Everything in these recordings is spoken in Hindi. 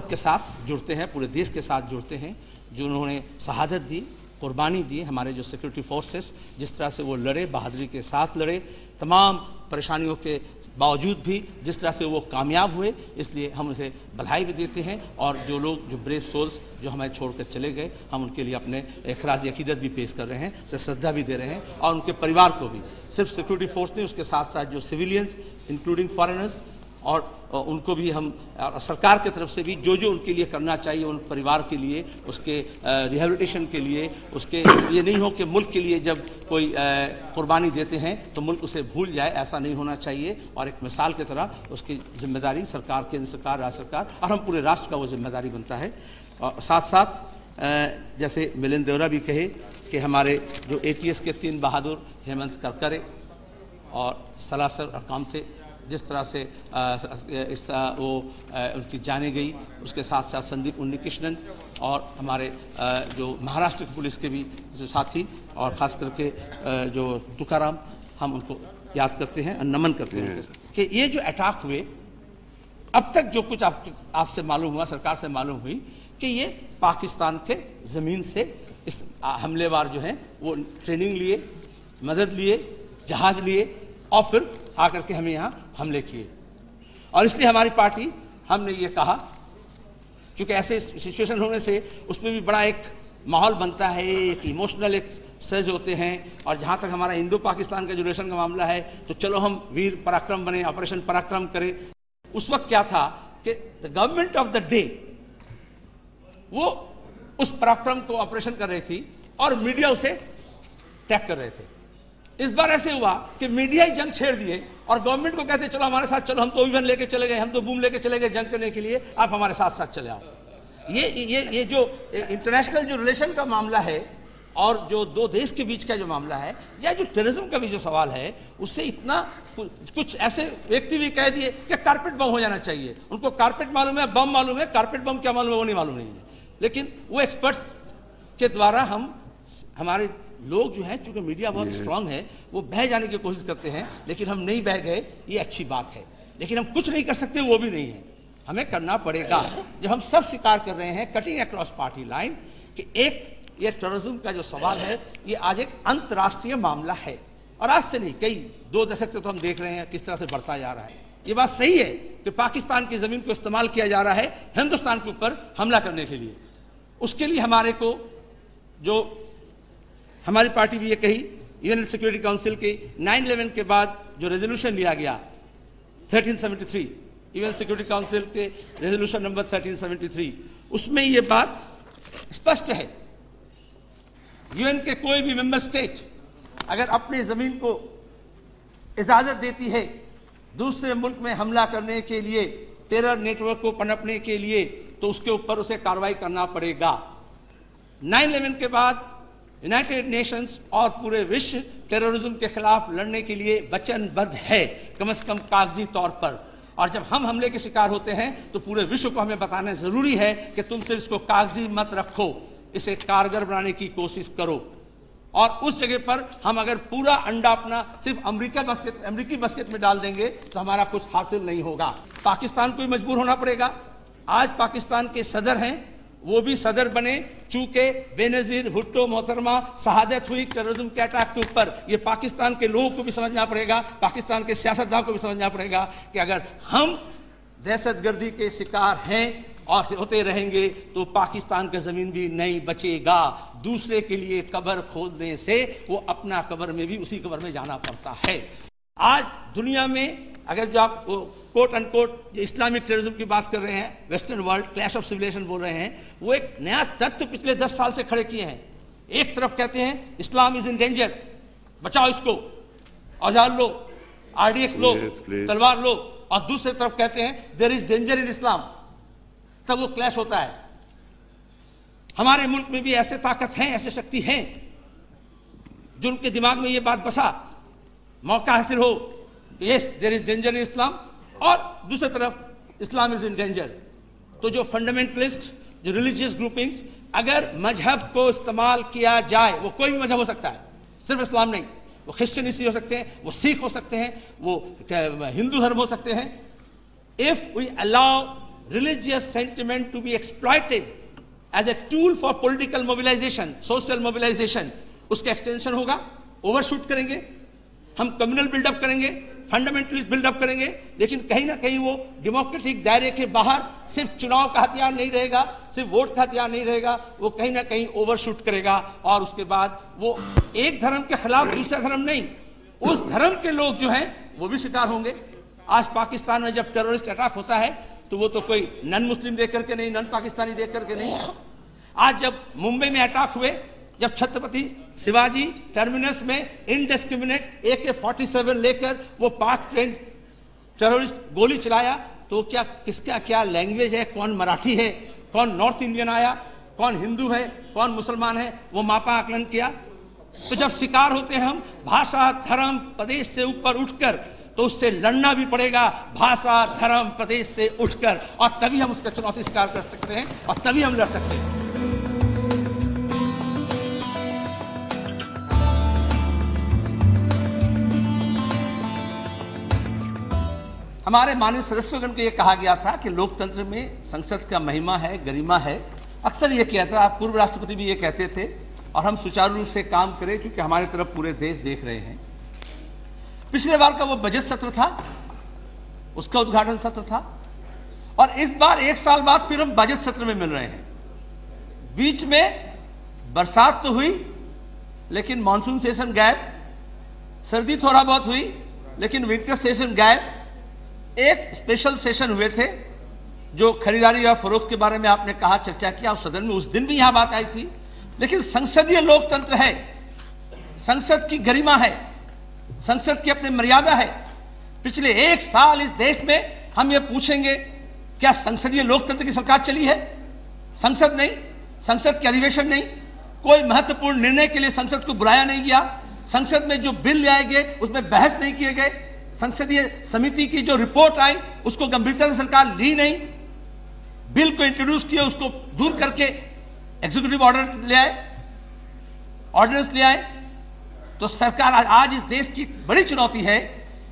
भारत के साथ जुड़ते हैं, पूरे देश के साथ जुड़ते हैं, जो उन्होंने शहादत दी, कुर्बानी दी। हमारे जो सिक्योरिटी फोर्सेस जिस तरह से वो लड़े, बहादुरी के साथ लड़े, तमाम परेशानियों के बावजूद भी जिस तरह से वो कामयाब हुए, इसलिए हम उसे बधाई भी देते हैं। और जो लोग, जो ब्रेव सोल्स जो हमें छोड़कर चले गए, हम उनके लिए अपने खराज अकीदत भी पेश कर रहे हैं, उसे श्रद्धा भी दे रहे हैं। और उनके परिवार को भी, सिर्फ सिक्योरिटी फोर्स नहीं, उसके साथ साथ जो सिविलियंस इंक्लूडिंग फॉरेनर्स, और उनको भी हम सरकार की तरफ से भी जो जो उनके लिए करना चाहिए, उन परिवार के लिए, उसके रिहेबिलिटेशन के लिए, उसके ये नहीं हो कि मुल्क के लिए जब कोई कुर्बानी देते हैं तो मुल्क उसे भूल जाए, ऐसा नहीं होना चाहिए। और एक मिसाल की तरह उसकी जिम्मेदारी सरकार, केंद्र सरकार, राज्य सरकार और हम पूरे राष्ट्र का वो जिम्मेदारी बनता है। और साथ साथ जैसे मिलिंद देवरा भी कहे कि हमारे जो ATS के 3 बहादुर हेमंत करकरे और सलासर और काम थे, जिस तरह से उनकी जाने गई, उसके साथ साथ संदीप उन्नीकृष्णन और हमारे जो महाराष्ट्र की पुलिस के भी जो साथी, और खास करके जो तुकाराम, हम उनको याद करते हैं और नमन करते हैं कि ये जो अटैक हुए, अब तक जो कुछ आपसे मालूम हुआ, सरकार से मालूम हुई कि ये पाकिस्तान के जमीन से इस हमलेवार जो हैं वो ट्रेनिंग लिए, मदद लिए, जहाज लिए और फिर आकर के हमें यहां हमले किए। और इसलिए हमारी पार्टी, हमने ये कहा, क्योंकि ऐसे सिचुएशन होने से उसमें भी बड़ा एक माहौल बनता है, एक इमोशनल एक सर्ज होते हैं। और जहां तक हमारा इंडो पाकिस्तान का जो रिलेशन का मामला है, तो चलो हम वीर पराक्रम बने, ऑपरेशन पराक्रम करें। उस वक्त क्या था कि the government of the day वो उस पराक्रम को ऑपरेशन कर रही थी और मीडिया उसे टैग कर रहे थे। इस बार ऐसे हुआ कि मीडिया ही जंग छेड़ दिए और गवर्नमेंट को कहते चलो हमारे साथ चलो, हम तो ओवन लेके चले गए, हम तो बूम लेके चले गए जंग करने के लिए, आप हमारे साथ साथ चले आओ। ये जो इंटरनेशनल जो रिलेशन का मामला है और जो दो देश के बीच का जो मामला है, या जो टेररिज्म का भी जो सवाल है, उससे इतना कुछ ऐसे व्यक्ति भी कह दिए कि कारपेट बम हो जाना चाहिए। उनको कारपेट मालूम है, बम मालूम है, कारपेट बम क्या मालूम है वो नहीं मालूम नहीं है। लेकिन वो एक्सपर्ट्स के द्वारा हमारे लोग जो है, चूंकि मीडिया बहुत स्ट्रांग है, वो बह जाने की कोशिश करते हैं, लेकिन हम नहीं बह गए, ये अच्छी बात है। लेकिन हम कुछ नहीं कर सकते, वो भी नहीं है, हमें करना पड़ेगा। जब हम सब स्वीकार कर रहे हैं कटिंग अक्रॉस पार्टी लाइन कि एक ये टेररिज्म का जो सवाल है, ये आज एक अंतर्राष्ट्रीय मामला है। और आज से नहीं, कई 2 दशक से तो हम देख रहे हैं किस तरह से बढ़ता जा रहा है। ये बात सही है कि पाकिस्तान की जमीन को इस्तेमाल किया जा रहा है हिंदुस्तान के ऊपर हमला करने के लिए। उसके लिए हमारे को, जो हमारी पार्टी भी ये कही, यूएन सिक्योरिटी काउंसिल के 9/11 के बाद जो रेजोल्यूशन लिया गया 1373, यूएन सिक्योरिटी काउंसिल के रेजोल्यूशन नंबर 1373, उसमें ये बात स्पष्ट है, यूएन के कोई भी मेंबर स्टेट अगर अपनी जमीन को इजाजत देती है दूसरे मुल्क में हमला करने के लिए, टेरर नेटवर्क को पनपने के लिए, तो उसके ऊपर उसे कार्रवाई करना पड़ेगा। 9/11 के बाद यूनाइटेड नेशंस और पूरे विश्व टेररिज्म के खिलाफ लड़ने के लिए वचनबद्ध है, कम से कम कागजी तौर पर। और जब हम हमले के शिकार होते हैं तो पूरे विश्व को हमें बताना जरूरी है कि तुम सिर्फ इसको कागजी मत रखो, इसे कारगर बनाने की कोशिश करो। और उस जगह पर हम अगर पूरा अंडा अपना सिर्फ अमेरिकी बास्केट में डाल देंगे तो हमारा कुछ हासिल नहीं होगा। पाकिस्तान को भी मजबूर होना पड़ेगा। आज पाकिस्तान के सदर हैं, वो भी सदर बने, चूंकि बेनजीर भुट्टो मोहतरमा शहादत हुई टेररिज्म के अटैक के ऊपर। ये पाकिस्तान के लोगों को भी समझना पड़ेगा, पाकिस्तान के सियासतदान को भी समझना पड़ेगा कि अगर हम दहशतगर्दी के शिकार हैं और होते रहेंगे तो पाकिस्तान का जमीन भी नहीं बचेगा। दूसरे के लिए कब्र खोदने से वो अपना कब्र में भी उसी कब्र में जाना पड़ता है। आज दुनिया में अगर जो आप कोट अनकोट इस्लामिक टेररिज्म की बात कर रहे हैं, western world clash of civilization बोल रहे हैं, वो एक नया तथ्य पिछले 10 साल से खड़े किए हैं। एक तरफ कहते हैं इस्लाम इज इन डेंजर, बचाओ इसको, औजार लो, RDX लो, तलवार लो, और दूसरी तरफ कहते हैं देयर इज डेंजर इन इस्लाम। तब वो क्लैश होता है। हमारे मुल्क में भी ऐसे ताकत हैं, ऐसे शक्ति हैं जो उनके दिमाग में ये बात बसा, मौका हासिल हो, yes there is danger in Islam, और दूसरी तरफ इस्लाम इज इन डेंजर। तो जो फंडामेंटलिस्ट, जो रिलीजियस ग्रुपिंग्स, अगर मजहब को इस्तेमाल किया जाए, वो कोई भी मजहब हो सकता है, सिर्फ इस्लाम नहीं, वो क्रिश्चियनिटी हो सकते हैं, वो सिख हो सकते हैं, वो हिंदू धर्म हो सकते हैं। If we allow religious sentiment to be exploited as a tool for political mobilization, social mobilization, उसका एक्सटेंशन होगा, ओवरशूट करेंगे, हम कम्युनल बिल्डअप करेंगे, फंडामेंटलिस्ट बिल्डअप करेंगे, लेकिन कहीं ना कहीं वो डेमोक्रेटिक दायरे के बाहर सिर्फ चुनाव का हथियार नहीं रहेगा, सिर्फ वोट का हथियार नहीं रहेगा, वो कहीं ना कहीं ओवरशूट करेगा और उसके बाद वो एक धर्म के खिलाफ दूसरा धर्म नहीं, उस धर्म के लोग जो हैं वो भी शिकार होंगे। आज पाकिस्तान में जब टेररिस्ट अटैक होता है तो वो तो कोई नन मुस्लिम देख करके नहीं, नन पाकिस्तानी देख करके नहीं। आज जब मुंबई में अटैक हुए, जब छत्रपति शिवाजी टर्मिनस में इनडिस्क्रिमिनेट AK-47 लेकर वो पाक ट्रेन टेररिस्ट गोली चलाया, तो क्या किसका क्या लैंग्वेज है, कौन मराठी है, कौन नॉर्थ इंडियन आया, कौन हिंदू है, कौन मुसलमान है, वो मापा आकलन किया। तो जब शिकार होते हैं हम भाषा धर्म प्रदेश से ऊपर उठकर, तो उससे लड़ना भी पड़ेगा भाषा धर्म प्रदेश से उठकर, और तभी हम उसका चुनौती स्वीकार कर सकते हैं और तभी हम लड़ सकते हैं। हमारे माननीय सदस्योगण को यह कहा गया था कि लोकतंत्र में संसद का महिमा है, गरिमा है। अक्सर यह किया था, पूर्व राष्ट्रपति भी ये कहते थे, और हम सुचारू रूप से काम करें क्योंकि हमारी तरफ पूरे देश देख रहे हैं। पिछले बार का वो बजट सत्र था, उसका उद्घाटन सत्र था, और इस बार एक साल बाद फिर हम बजट सत्र में मिल रहे हैं। बीच में बरसात तो हुई लेकिन मानसून सेशन गायब, सर्दी थोड़ा बहुत हुई लेकिन विंटर सेशन गायब। एक स्पेशल सेशन हुए थे जो खरीदारी और फरोख्त के बारे में आपने कहा, चर्चा किया, उस सदन में उस दिन भी यहां बात आई थी। लेकिन संसदीय लोकतंत्र है, संसद की गरिमा है, संसद की अपनी मर्यादा है। पिछले एक साल इस देश में हम ये पूछेंगे क्या संसदीय लोकतंत्र की सरकार चली है? संसद नहीं, संसद के अधिवेशन नहीं, कोई महत्वपूर्ण निर्णय के लिए संसद को बुलाया नहीं गया, संसद में जो बिल लाए गए उसमें बहस नहीं किए गए, संसदीय समिति की जो रिपोर्ट आई उसको गंभीरता से सरकार ली नहीं, बिल को इंट्रोड्यूस किया उसको दूर करके एग्जीक्यूटिव ऑर्डर ले आए, ऑर्डिनेंस ले आए। तो सरकार आज इस देश की बड़ी चुनौती है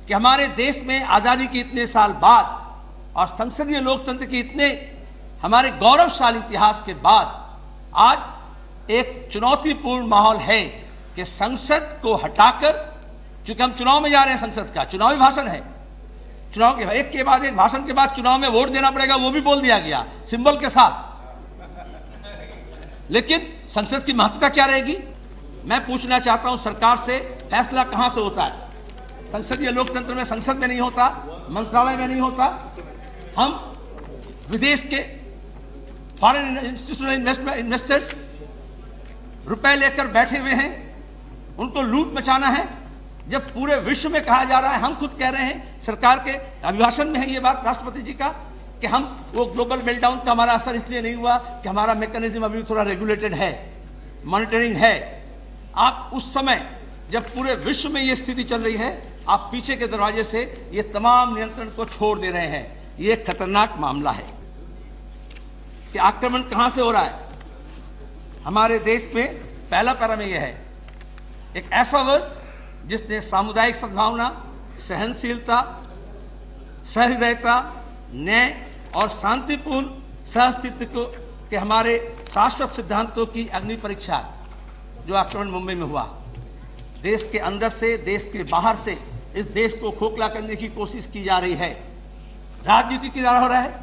कि हमारे देश में आजादी के इतने साल बाद और संसदीय लोकतंत्र के इतने हमारे गौरवशाली इतिहास के बाद आज एक चुनौतीपूर्ण माहौल है कि संसद को हटाकर, चूंकि हम चुनाव में जा रहे हैं, संसद का चुनावी भाषण है, चुनाव के एक के बाद एक भाषण के बाद चुनाव में वोट देना पड़ेगा, वो भी बोल दिया गया सिंबल के साथ। लेकिन संसद की महत्वता क्या रहेगी? मैं पूछना चाहता हूं सरकार से, फैसला कहां से होता है? संसदीय लोकतंत्र में संसद में नहीं होता, मंत्रालय में नहीं होता। हम विदेश के फॉरेन इंस्टीट्यूशनल इन्वेस्टर्स रुपए लेकर बैठे हुए हैं, उनको लूट मचाना है। जब पूरे विश्व में कहा जा रहा है, हम खुद कह रहे हैं, सरकार के अभिभाषण में है ये बात राष्ट्रपति जी का, कि हम वो ग्लोबल मेल्टडाउन का हमारा असर इसलिए नहीं हुआ कि हमारा मैकेनिज्म अभी थोड़ा रेगुलेटेड है, मॉनिटरिंग है। आप उस समय जब पूरे विश्व में ये स्थिति चल रही है, आप पीछे के दरवाजे से ये तमाम नियंत्रण को छोड़ दे रहे हैं। ये एक खतरनाक मामला है कि आक्रमण कहां से हो रहा है हमारे देश में। पहला पैरा में यह है, एक ऐसा वर्ष जिसने सामुदायिक सद्भावना, सहनशीलता, सहृदयता, न्याय और शांतिपूर्ण सहअस्तित्व को के हमारे शाश्वत सिद्धांतों की अग्नि परीक्षा, जो आक्रमण मुंबई में हुआ, देश के अंदर से, देश के बाहर से इस देश को खोखला करने की कोशिश की जा रही है। राजनीति के द्वारा हो रहा है,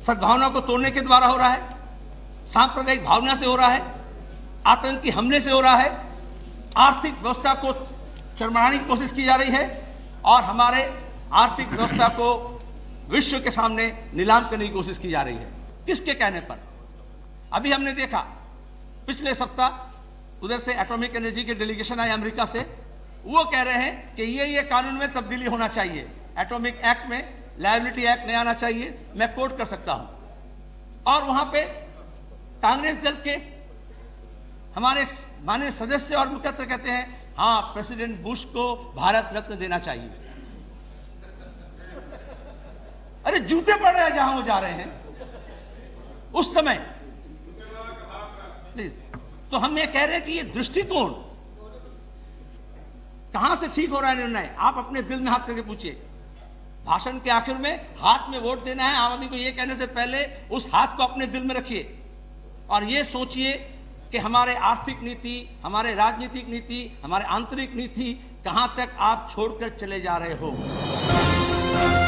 सद्भावना को तोड़ने के द्वारा हो रहा है, सांप्रदायिक भावना से हो रहा है, आतंकी हमले से हो रहा है, आर्थिक व्यवस्था को चरमराने की कोशिश की जा रही है और हमारे आर्थिक व्यवस्था को विश्व के सामने नीलाम करने की कोशिश की जा रही है। किसके कहने पर? अभी हमने देखा पिछले सप्ताह उधर से एटॉमिक एनर्जी के डेलीगेशन आए अमेरिका से, वो कह रहे हैं कि ये कानून में तब्दीली होना चाहिए, एटॉमिक एक्ट में लायबिलिटी एक्ट नहीं आना चाहिए। मैं कोट कर सकता हूं। और वहां पे कांग्रेस दल के हमारे माननीय सदस्य और मुखपात्र कहते हैं हां, प्रेसिडेंट बुश को भारत रत्न देना चाहिए। अरे जूते पड़ रहे हैं जहां वो जा रहे हैं उस समय। प्लीज, तो हम ये कह रहे हैं कि ये दृष्टिकोण कहां से ठीक हो रहा है निर्णय? आप अपने दिल में हाथ करके पूछिए। भाषण के आखिर में हाथ में वोट देना है, आम आदमी को यह कहने से पहले उस हाथ को अपने दिल में रखिए और ये सोचिए कि हमारे आर्थिक नीति, हमारे राजनीतिक नीति, हमारे आंतरिक नीति कहां तक आप छोड़कर चले जा रहे हो।